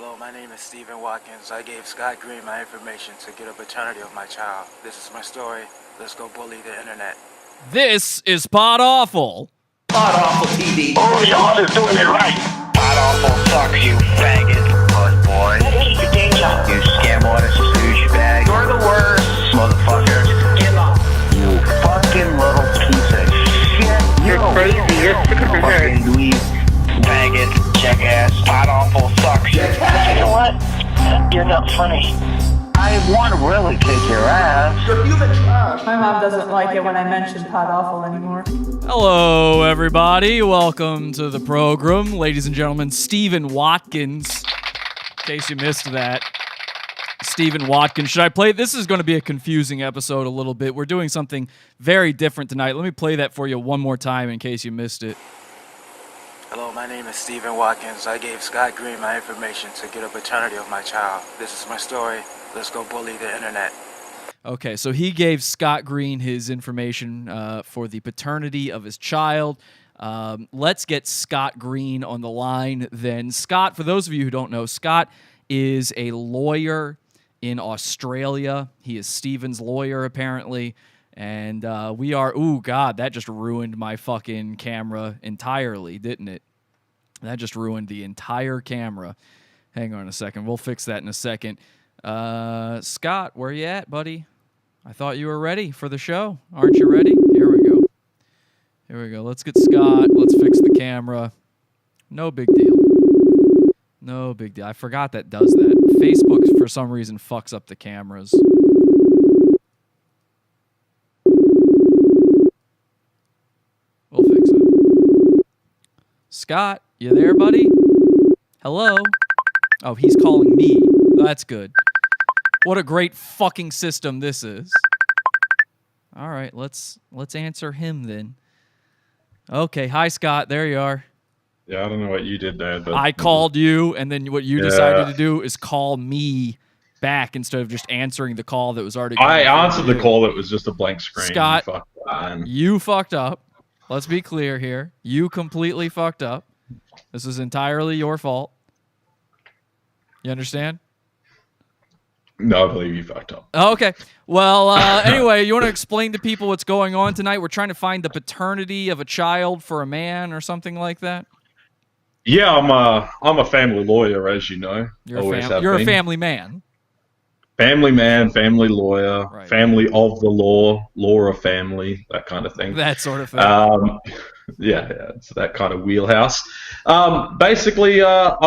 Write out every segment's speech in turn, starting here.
Hello, my name is Stephen Watkins. I gave Scott Green my information to get a paternity of my child. This is my story. Let's go bully the internet. This is PODAWFUL. PODAWFUL TV. Oh, y'all is doing it right. PODAWFUL sucks, you faggot. Puss boy. Hey, the danger. You scam artist douchebag. You're the worst. Motherfucker. Give up. You fucking little piece of shit. You're crazy. You're sick of your head. Fucking dweeb. Faggot. Jackass. PODAWFUL sucks. You know what? You're not funny. I want to really kick your ass. You're human trash. My mom doesn't like it when I mention PODAWFUL anymore. Hello, everybody. Welcome to the program. Ladies and gentlemen, Stephen Watkins. In case you missed that, Stephen Watkins. Should I play? This is going to be a confusing episode a little bit. We're doing something very different tonight. Let me play that for you one more time in case you missed it. Hello, my name is Stephen Watkins. I gave Scott Green my information to get a paternity of my child. This is my story. Let's go bully the internet. Okay, so he gave Scott Green his information for the paternity of his child. Let's get Scott Green on the line then. Scott, for those of you who don't know, Scott is a lawyer in Australia. He is Stephen's lawyer, apparently. And we are... Ooh, God, that just ruined my fucking camera entirely, didn't it? That just ruined the entire camera. Hang on a second. We'll fix that in a second. Scott, where you at, buddy? I thought you were ready for the show. Aren't you ready? Here we go. Here we go. Let's get Scott. Let's fix the camera. No big deal. No big deal. I forgot that does that. Facebook, for some reason, fucks up the cameras. We'll fix it. Scott, you there, buddy? Hello? Oh, he's calling me. That's good. What a great fucking system this is. All right, let's answer him then. Okay, hi Scott, there you are. Yeah, I don't know what you did there, but I called you, and then what you decided to do is call me back instead of just answering the call that was already. I answered the call that was just a blank screen. Scott, man. You fucked up. Let's be clear here. You completely fucked up. This is entirely your fault. You understand? No, I believe you fucked up. Okay. Well, anyway, you want to explain to people what's going on tonight? We're trying to find the paternity of a child for a man or something like that. Yeah, I'm a family lawyer, as you know. You're a family man. Family man, family lawyer, Right. Family of the law of family, that kind of thing. That sort of thing. Yeah, it's that kind of wheelhouse. Basically, a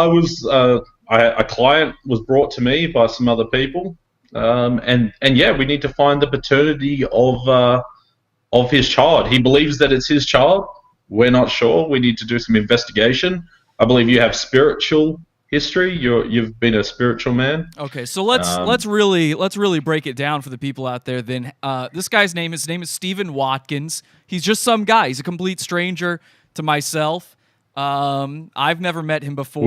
client was brought to me by some other people, and yeah, we need to find the paternity of his child. He believes that it's his child. We're not sure. We need to do some investigation. I believe you have spiritual history. You've been a spiritual man. Okay, so let's really break it down for the people out there. Then this guy's name is Stephen Watkins. He's just some guy. He's a complete stranger to myself. I've never met him before.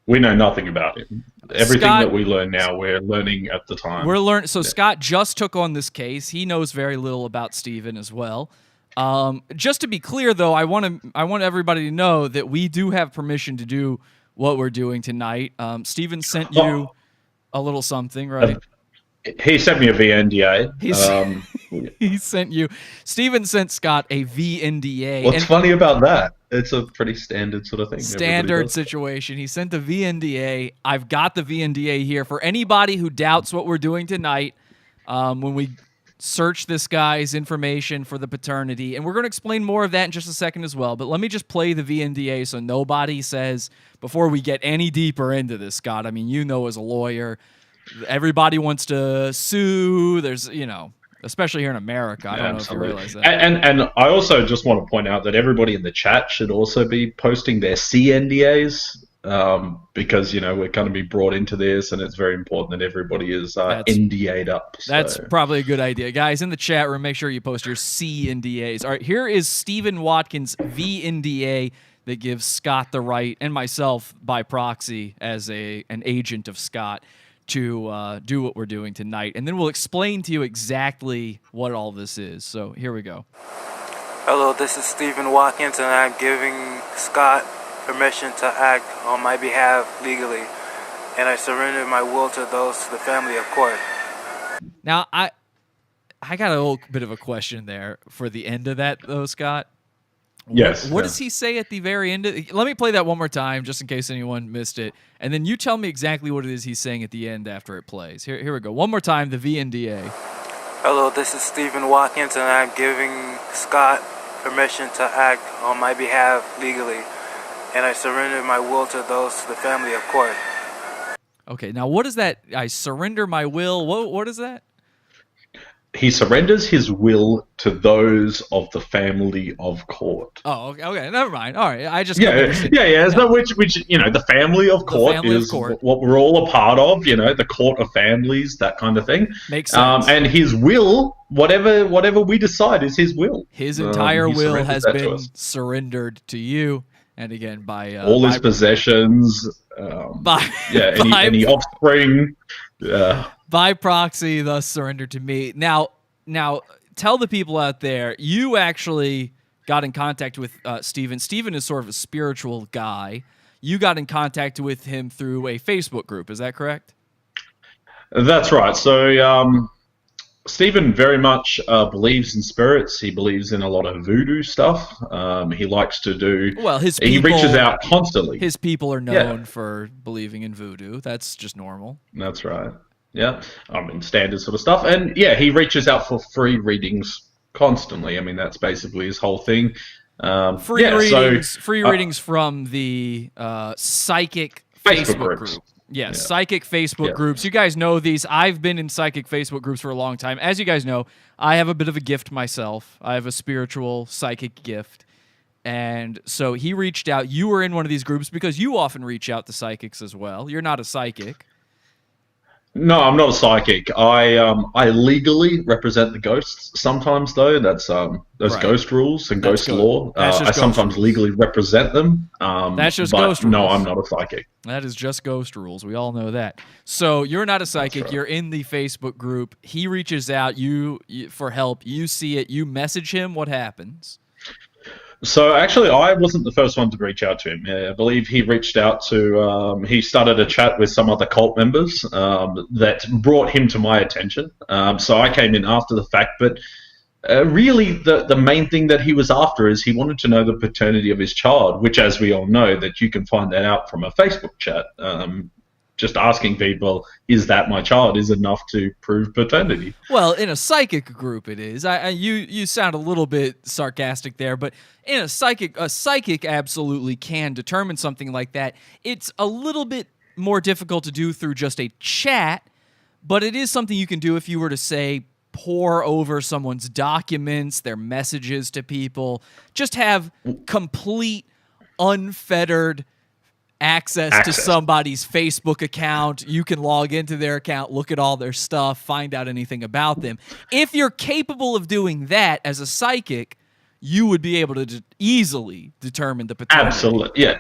We know nothing about him. Everything Scott, that we learn now, we're learning at the time. We're learning. So yeah. Scott just took on this case. He knows very little about Stephen as well. Just to be clear, though, I want everybody to know that we do have permission to do what we're doing tonight. Stephen sent you a little something, right? He sent me a VNDA. He sent you. Stephen sent Scott a VNDA. What's funny about that? It's a pretty standard sort of thing. Standard situation. He sent the VNDA. I've got the VNDA here for anybody who doubts what we're doing tonight. When we search this guy's information for the paternity, and we're going to explain more of that in just a second as well. But let me just play the VNDA so nobody says before we get any deeper into this, Scott. I mean, you know, as a lawyer, everybody wants to sue. There's, especially here in America. I don't know if you realize that. And I also just want to point out that everybody in the chat should also be posting their CNDAs because, we're going to be brought into this, and it's very important that everybody is NDA'd up. So. That's probably a good idea. Guys, in the chat room, make sure you post your CNDAs. All right, here is Stephen Watkins' VNDA that gives Scott the right, and myself by proxy as an agent of Scott, to do what we're doing tonight. And then we'll explain to you exactly what all this is. So here we go. Hello, this is Stephen Watkins, and I'm giving Scott permission to act on my behalf legally. and I surrender my will to those to the family of court. Now, I got a little bit of a question there for the end of that, though, Scott. Yes. What does he say at the very end? Let me play that one more time, just in case anyone missed it, and then you tell me exactly what it is he's saying at the end after it plays. Here we go. One more time, the VNDA. Hello, this is Stephen Watkins, and I'm giving Scott permission to act on my behalf legally, and I surrender my will to those to the family of court. Okay, now what is that? I surrender my will. What is that? He surrenders his will to those of the family of court. Oh, okay, never mind. All right, I just Yeah. So which the family of court family of is court. what we're all a part of. The court of families, that kind of thing. Makes sense. And his will, whatever we decide, is his will. His entire He will surrenders has that to been us. surrendered to you, and again by All his possessions. Any offspring. By proxy, thus surrendered to me. Now, tell the people out there, you actually got in contact with Stephen. Stephen is sort of a spiritual guy. You got in contact with him through a Facebook group. Is that correct? That's right. So Stephen very much believes in spirits. He believes in a lot of voodoo stuff. He likes to do... Well, he reaches out constantly. His people are known for believing in voodoo. That's just normal. That's right. Yeah, standard sort of stuff. And yeah, he reaches out for free readings constantly. That's basically his whole thing. Free readings from the psychic Facebook group. Yes, psychic Facebook groups. You guys know these. I've been in psychic Facebook groups for a long time. As you guys know, I have a bit of a gift myself. I have a spiritual psychic gift. And so he reached out. You were in one of these groups because you often reach out to psychics as well. You're not a psychic. No, I'm not a psychic. I legally represent the ghosts sometimes, though. That's ghost rules and ghost law. I sometimes legally represent them. That's just but ghost rules. No, I'm not a psychic. That is just ghost rules. We all know that. So you're not a psychic. Right. You're in the Facebook group. He reaches out you for help. You see it. You message him. What happens? So actually, I wasn't the first one to reach out to him. I believe he reached out to. He started a chat with some other cult members that brought him to my attention. So I came in after the fact, but really, the main thing that he was after is he wanted to know the paternity of his child, which, as we all know, that you can find that out from a Facebook chat. Just asking people, is that my child, is enough to prove paternity. Well, in a psychic group, it is. You sound a little bit sarcastic there, but in a psychic absolutely can determine something like that. It's a little bit more difficult to do through just a chat, but it is something you can do if you were to, say, pore over someone's documents, their messages to people, just have complete, unfettered access to somebody's Facebook account. You can log into their account, look at all their stuff, find out anything about them. If you're capable of doing that as a psychic, you would be able to easily determine the paternity. Absolutely, yeah.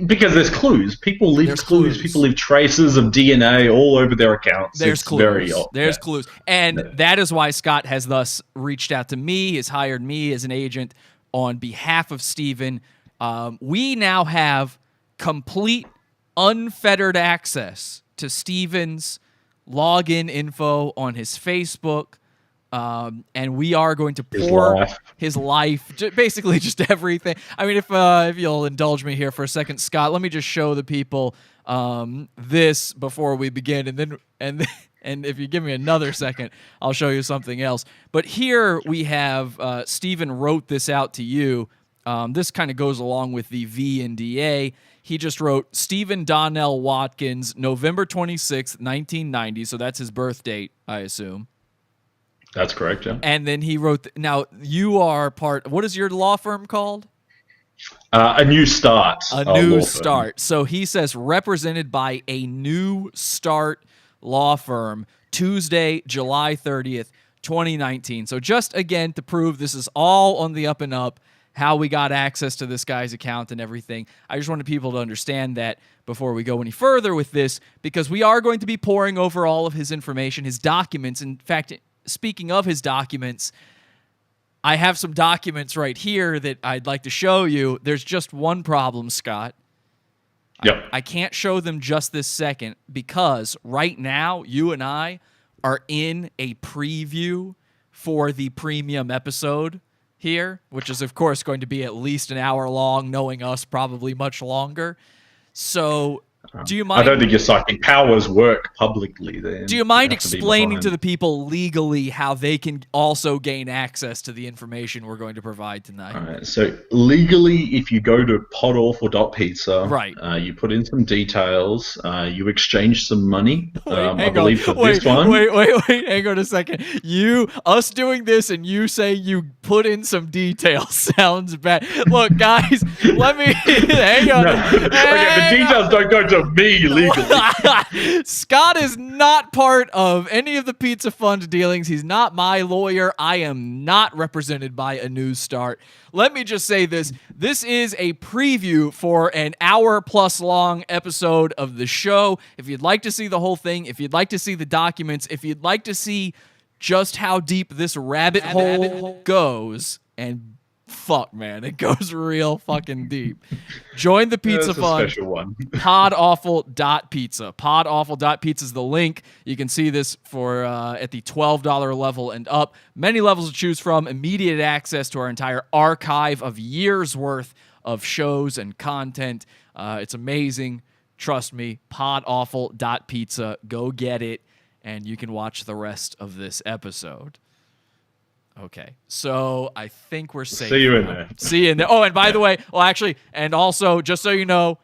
Because there's clues. People leave clues. People leave traces of DNA all over their accounts. There's clues. There's clues. And that is why Scott has thus reached out to me, has hired me as an agent on behalf of Stephen. We now have complete, unfettered access to Stephen's login info on his Facebook, and we are going to pour his life, basically just everything. I mean, if you'll indulge me here for a second, Scott, let me just show the people this before we begin, and if you give me another second, I'll show you something else. But here we have Stephen wrote this out to you. This kind of goes along with the VNDA. He just wrote Stephen Donnell Watkins, November 26th, 1990. So that's his birth date, I assume. That's correct, yeah. And then he wrote, now you are what is your law firm called? A New Start. A New Start. So he says represented by a New Start law firm, Tuesday, July 30th, 2019. So just again to prove this is all on the up and up, how we got access to this guy's account and everything. I just wanted people to understand that before we go any further with this, because we are going to be pouring over all of his information, his documents. In fact, speaking of his documents, I have some documents right here that I'd like to show you. There's just one problem, Scott. Yep. I can't show them just this second because right now you and I are in a preview for the premium episode here, which is of course going to be at least an hour long, knowing us probably much longer. So do you mind? I don't think your psychic powers work publicly then. Do you mind explaining to the people legally how they can also gain access to the information we're going to provide tonight? All right. So legally, if you go to PODAWFUL.pizza, right, you put in some details, you exchange some money. I Hang believe on. for this one. Wait, hang on a second. Us doing this and you say you put in some details sounds bad. Look, guys, let me hang on. Okay, the details don't go to me legally. Scott is not part of any of the Pizza Fund dealings. He's not my lawyer. I am not represented by a news start. Let me just say this. This is a preview for an hour-plus long episode of the show. If you'd like to see the whole thing, if you'd like to see the documents, if you'd like to see just how deep this rabbit hole goes, and fuck, man, it goes real fucking deep. Join the Pizza Fund. Special one. PODAWFUL.pizza. PODAWFUL.pizza is the link. You can see this for at the $12 level and up. Many levels to choose from. Immediate access to our entire archive of years worth of shows and content. It's amazing. Trust me. PODAWFUL.pizza. Go get it, and you can watch the rest of this episode. Okay, so I think we're safe. See you in there. See you in there. Oh, and by the way, well, actually, and also, just so you know,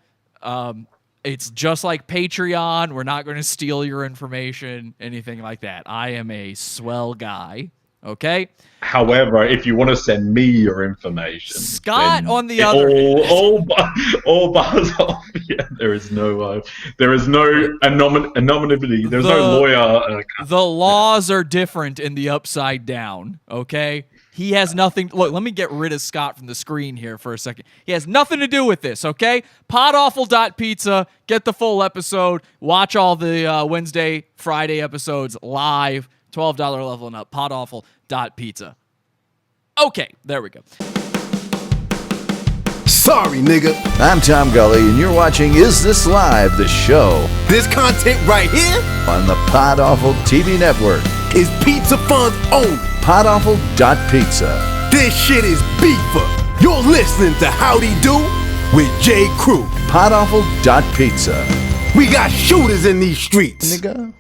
it's just like Patreon. We're not going to steal your information, anything like that. I am a swell guy. Okay. However, if you want to send me your information, Scott, then on the other all bars off. Yeah, there is no anonymity. There's no lawyer. The laws are different in the Upside Down. Okay. He has nothing. Look, let me get rid of Scott from the screen here for a second. He has nothing to do with this, okay? PODAWFUL.pizza. Get the full episode. Watch all the Wednesday, Friday episodes live. $12 level and up. PODAWFUL.pizza. Okay, there we go. Sorry, nigga. I'm Tom Gully, and you're watching Is This Live, the show This content right here on the PodAwful TV network. is Pizza Fund's own. PodAwful.pizza. This shit is beefer. You're listening to Howdy Do with J. Crew. PodAwful.pizza. We got shooters in these streets. Nigga.